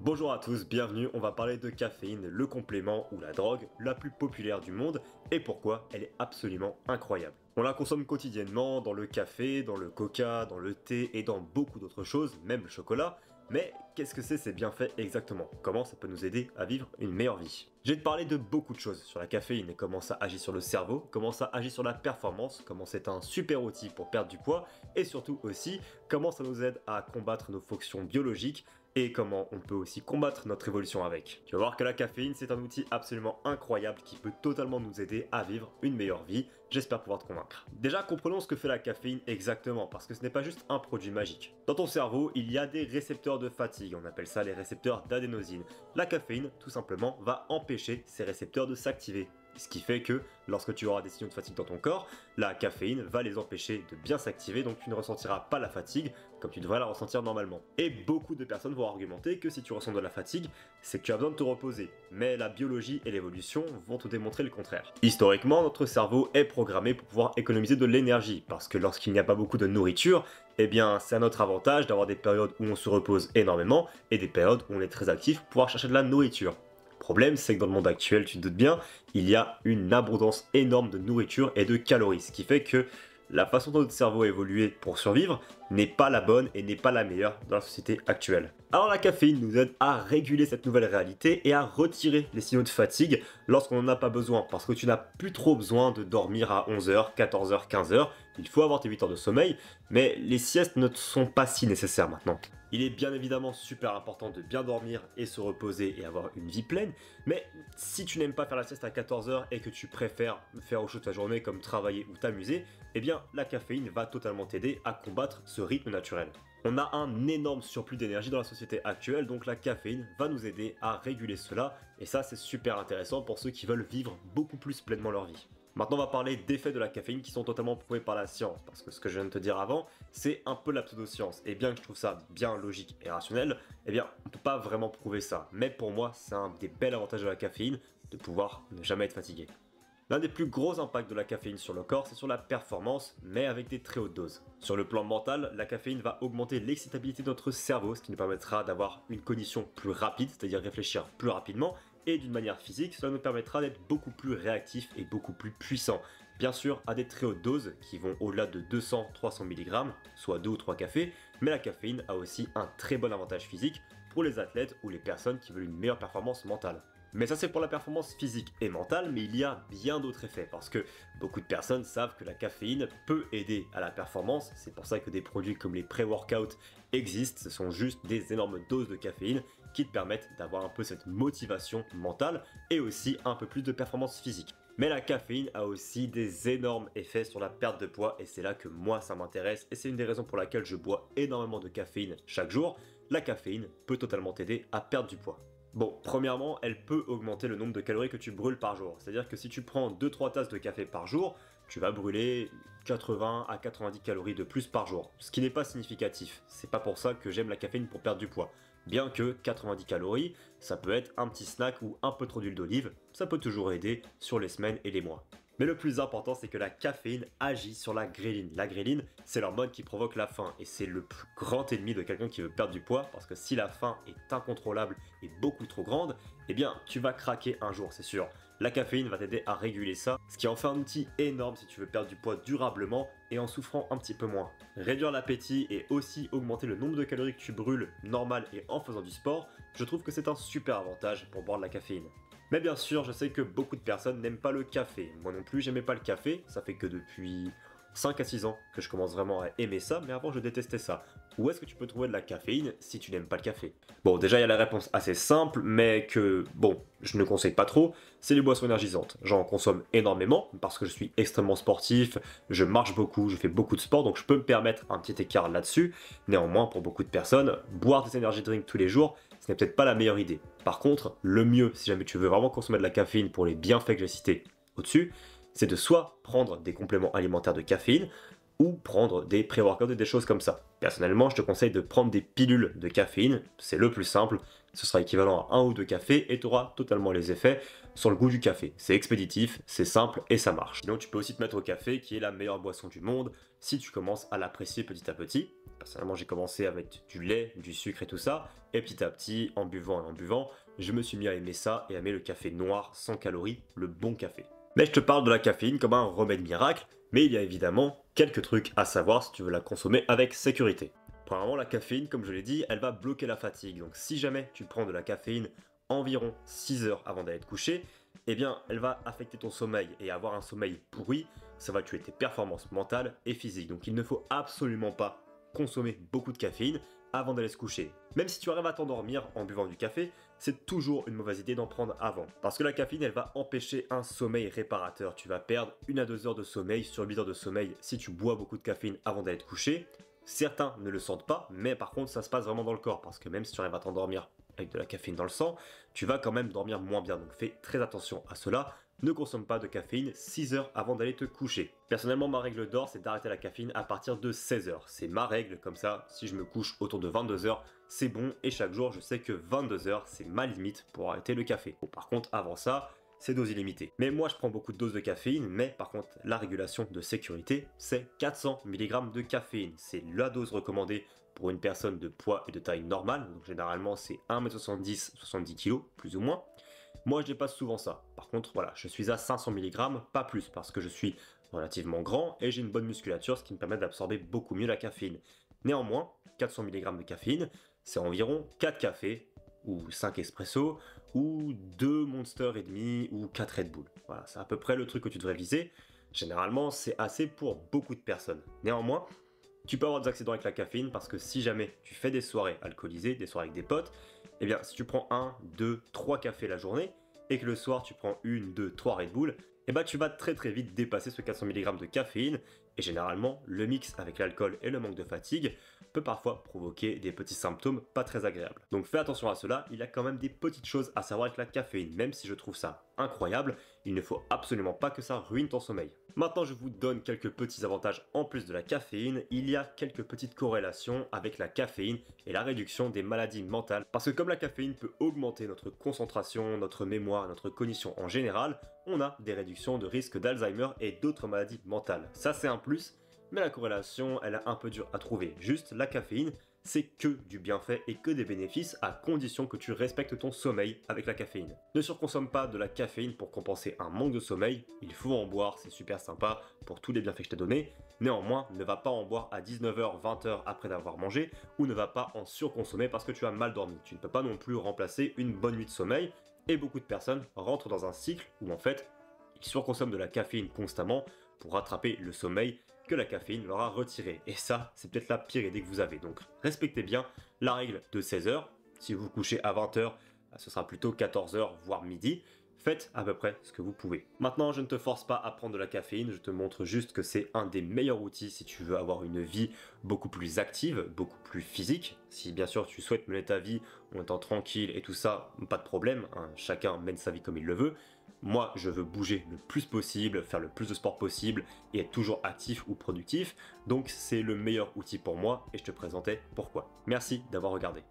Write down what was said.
Bonjour à tous, bienvenue, on va parler de caféine, le complément ou la drogue la plus populaire du monde et pourquoi elle est absolument incroyable. On la consomme quotidiennement dans le café, dans le coca, dans le thé et dans beaucoup d'autres choses, même le chocolat, mais qu'est-ce que c'est ces bienfaits exactement? Comment ça peut nous aider à vivre une meilleure vie? Je vais te parler de beaucoup de choses sur la caféine et comment ça agit sur le cerveau, comment ça agit sur la performance, comment c'est un super outil pour perdre du poids et surtout aussi comment ça nous aide à combattre nos fonctions biologiques et comment on peut aussi combattre notre évolution avec. Tu vas voir que la caféine, c'est un outil absolument incroyable qui peut totalement nous aider à vivre une meilleure vie. J'espère pouvoir te convaincre. Déjà, comprenons ce que fait la caféine exactement, parce que ce n'est pas juste un produit magique. Dans ton cerveau, il y a des récepteurs de fatigue, on appelle ça les récepteurs d'adénosine. La caféine, tout simplement, va empêcher ces récepteurs de s'activer. Ce qui fait que lorsque tu auras des signaux de fatigue dans ton corps, la caféine va les empêcher de bien s'activer, donc tu ne ressentiras pas la fatigue comme tu devrais la ressentir normalement. Et beaucoup de personnes vont argumenter que si tu ressens de la fatigue, c'est que tu as besoin de te reposer. Mais la biologie et l'évolution vont te démontrer le contraire. Historiquement, notre cerveau est programmé pour pouvoir économiser de l'énergie, parce que lorsqu'il n'y a pas beaucoup de nourriture, eh bien c'est à notre avantage d'avoir des périodes où on se repose énormément et des périodes où on est très actif pour pouvoir chercher de la nourriture. Le problème, c'est que dans le monde actuel, tu te doutes bien, il y a une abondance énorme de nourriture et de calories, ce qui fait que la façon dont notre cerveau a évolué pour survivre n'est pas la bonne et n'est pas la meilleure dans la société actuelle. Alors la caféine nous aide à réguler cette nouvelle réalité et à retirer les signaux de fatigue lorsqu'on n'en a pas besoin, parce que tu n'as plus trop besoin de dormir à 11h, 14h, 15h, il faut avoir tes 8 heures de sommeil, mais les siestes ne sont pas si nécessaires maintenant. Il est bien évidemment super important de bien dormir et se reposer et avoir une vie pleine, mais si tu n'aimes pas faire la sieste à 14h et que tu préfères faire autre chose de ta journée comme travailler ou t'amuser, eh bien la caféine va totalement t'aider à combattre ce rythme naturel. On a un énorme surplus d'énergie dans la société actuelle, donc la caféine va nous aider à réguler cela, et ça c'est super intéressant pour ceux qui veulent vivre beaucoup plus pleinement leur vie. Maintenant, on va parler d'effets de la caféine qui sont totalement prouvés par la science, parce que ce que je viens de te dire avant, c'est un peu la pseudo-science, et bien que je trouve ça bien logique et rationnel, eh bien, on ne peut pas vraiment prouver ça. Mais pour moi, c'est un des bels avantages de la caféine, de pouvoir ne jamais être fatigué. L'un des plus gros impacts de la caféine sur le corps, c'est sur la performance, mais avec des très hautes doses. Sur le plan mental, la caféine va augmenter l'excitabilité de notre cerveau, ce qui nous permettra d'avoir une cognition plus rapide, c'est-à-dire réfléchir plus rapidement, et d'une manière physique, cela nous permettra d'être beaucoup plus réactifs et beaucoup plus puissants. Bien sûr, à des très hautes doses qui vont au-delà de 200-300 mg, soit 2 ou 3 cafés, mais la caféine a aussi un très bon avantage physique pour les athlètes ou les personnes qui veulent une meilleure performance mentale. Mais ça c'est pour la performance physique et mentale, mais il y a bien d'autres effets, parce que beaucoup de personnes savent que la caféine peut aider à la performance, c'est pour ça que des produits comme les pré-workouts existent, ce sont juste des énormes doses de caféine qui te permettent d'avoir un peu cette motivation mentale et aussi un peu plus de performance physique. Mais la caféine a aussi des énormes effets sur la perte de poids et c'est là que moi ça m'intéresse et c'est une des raisons pour laquelle je bois énormément de caféine chaque jour. La caféine peut totalement t'aider à perdre du poids. Bon, premièrement, elle peut augmenter le nombre de calories que tu brûles par jour. C'est-à-dire que si tu prends 2-3 tasses de café par jour, tu vas brûler 80 à 90 calories de plus par jour. Ce qui n'est pas significatif. C'est pas pour ça que j'aime la caféine pour perdre du poids. Bien que 90 calories, ça peut être un petit snack ou un peu trop d'huile d'olive, ça peut toujours aider sur les semaines et les mois. Mais le plus important, c'est que la caféine agit sur la gréline. La gréline, c'est l'hormone qui provoque la faim et c'est le plus grand ennemi de quelqu'un qui veut perdre du poids parce que si la faim est incontrôlable et beaucoup trop grande, eh bien tu vas craquer un jour, c'est sûr. La caféine va t'aider à réguler ça, ce qui en fait un outil énorme si tu veux perdre du poids durablement et en souffrant un petit peu moins. Réduire l'appétit et aussi augmenter le nombre de calories que tu brûles normal et en faisant du sport, je trouve que c'est un super avantage pour boire de la caféine. Mais bien sûr, je sais que beaucoup de personnes n'aiment pas le café. Moi non plus, j'aimais pas le café. Ça fait que depuis 5 à 6 ans que je commence vraiment à aimer ça, mais avant je détestais ça. Où est-ce que tu peux trouver de la caféine si tu n'aimes pas le café? Bon, déjà il y a la réponse assez simple, mais que, bon, je ne conseille pas trop, c'est les boissons énergisantes. J'en consomme énormément, parce que je suis extrêmement sportif, je marche beaucoup, je fais beaucoup de sport, donc je peux me permettre un petit écart là-dessus. Néanmoins, pour beaucoup de personnes, boire des energy drinks tous les jours, ce n'est peut-être pas la meilleure idée. Par contre, le mieux, si jamais tu veux vraiment consommer de la caféine pour les bienfaits que j'ai cités au-dessus, c'est de soit prendre des compléments alimentaires de caféine, ou prendre des pré-workouts et des choses comme ça. Personnellement, je te conseille de prendre des pilules de caféine, c'est le plus simple, ce sera équivalent à 1 ou 2 cafés et tu auras totalement les effets sur le goût du café. C'est expéditif, c'est simple et ça marche. Sinon, tu peux aussi te mettre au café qui est la meilleure boisson du monde si tu commences à l'apprécier petit à petit. Personnellement, j'ai commencé à mettre du lait, du sucre et tout ça, et petit à petit, en buvant et en buvant, je me suis mis à aimer ça et à aimer le café noir sans calories, le bon café. Mais je te parle de la caféine comme un remède miracle, mais il y a évidemment quelques trucs à savoir si tu veux la consommer avec sécurité. Premièrement, la caféine, comme je l'ai dit, elle va bloquer la fatigue. Donc si jamais tu prends de la caféine environ 6 heures avant d'aller te coucher, eh bien elle va affecter ton sommeil et avoir un sommeil pourri, ça va tuer tes performances mentales et physiques. Donc il ne faut absolument pas consommer beaucoup de caféine avant d'aller se coucher. Même si tu arrives à t'endormir en buvant du café, c'est toujours une mauvaise idée d'en prendre avant. Parce que la caféine, elle va empêcher un sommeil réparateur. Tu vas perdre 1 à 2 heures de sommeil sur 8 heures de sommeil si tu bois beaucoup de caféine avant d'aller te coucher. Certains ne le sentent pas, mais par contre ça se passe vraiment dans le corps, parce que même si tu arrives à t'endormir avec de la caféine dans le sang, tu vas quand même dormir moins bien, donc fais très attention à cela. Ne consomme pas de caféine 6 heures avant d'aller te coucher. Personnellement, ma règle d'or, c'est d'arrêter la caféine à partir de 16 heures. C'est ma règle, comme ça, si je me couche autour de 22 heures, c'est bon, et chaque jour, je sais que 22 heures, c'est ma limite pour arrêter le café. Bon, par contre, avant ça, c'est dose illimitée. Mais moi, je prends beaucoup de doses de caféine, mais par contre, la régulation de sécurité, c'est 400 mg de caféine. C'est la dose recommandée pour une personne de poids et de taille normale. Donc généralement, c'est 1m70, 70 kg, plus ou moins. Moi, je dépasse souvent ça. Par contre, voilà, je suis à 500 mg, pas plus, parce que je suis relativement grand et j'ai une bonne musculature, ce qui me permet d'absorber beaucoup mieux la caféine. Néanmoins, 400 mg de caféine, c'est environ 4 cafés, ou 5 espresso, ou 2 Monster et demi, ou 4 Red Bull. Voilà, c'est à peu près le truc que tu devrais viser. Généralement, c'est assez pour beaucoup de personnes. Néanmoins, tu peux avoir des accidents avec la caféine parce que si jamais tu fais des soirées alcoolisées, des soirées avec des potes, eh bien si tu prends 1, 2, 3 cafés la journée et que le soir tu prends 1, 2, 3 Red Bull, eh bien tu vas très vite dépasser ce 400 mg de caféine et généralement le mix avec l'alcool et le manque de fatigue peut parfois provoquer des petits symptômes pas très agréables. Donc fais attention à cela, il y a quand même des petites choses à savoir avec la caféine, même si je trouve ça incroyable, il ne faut absolument pas que ça ruine ton sommeil. Maintenant je vous donne quelques petits avantages en plus de la caféine, il y a quelques petites corrélations avec la caféine et la réduction des maladies mentales, parce que comme la caféine peut augmenter notre concentration, notre mémoire, notre cognition en général, on a des réductions de risque d'Alzheimer et d'autres maladies mentales. Ça c'est un plus, mais la corrélation elle est un peu dure à trouver. Juste la caféine, c'est que du bienfait et que des bénéfices à condition que tu respectes ton sommeil avec la caféine. Ne surconsomme pas de la caféine pour compenser un manque de sommeil, il faut en boire, c'est super sympa pour tous les bienfaits que je t'ai donnés. Néanmoins, ne va pas en boire à 19h, 20h après d'avoir mangé ou ne va pas en surconsommer parce que tu as mal dormi. Tu ne peux pas non plus remplacer une bonne nuit de sommeil et beaucoup de personnes rentrent dans un cycle où en fait, ils surconsomment de la caféine constamment pour rattraper le sommeil que la caféine leur a retiré. Et ça, c'est peut-être la pire idée que vous avez. Donc respectez bien la règle de 16 heures. Si vous vous couchez à 20 heures, ce sera plutôt 14 heures, voire midi. Faites à peu près ce que vous pouvez. Maintenant, je ne te force pas à prendre de la caféine, je te montre juste que c'est un des meilleurs outils si tu veux avoir une vie beaucoup plus active, beaucoup plus physique. Si bien sûr tu souhaites mener ta vie en étant tranquille et tout ça, pas de problème, hein, chacun mène sa vie comme il le veut. Moi, je veux bouger le plus possible, faire le plus de sport possible et être toujours actif ou productif. Donc c'est le meilleur outil pour moi et je te présentais pourquoi. Merci d'avoir regardé.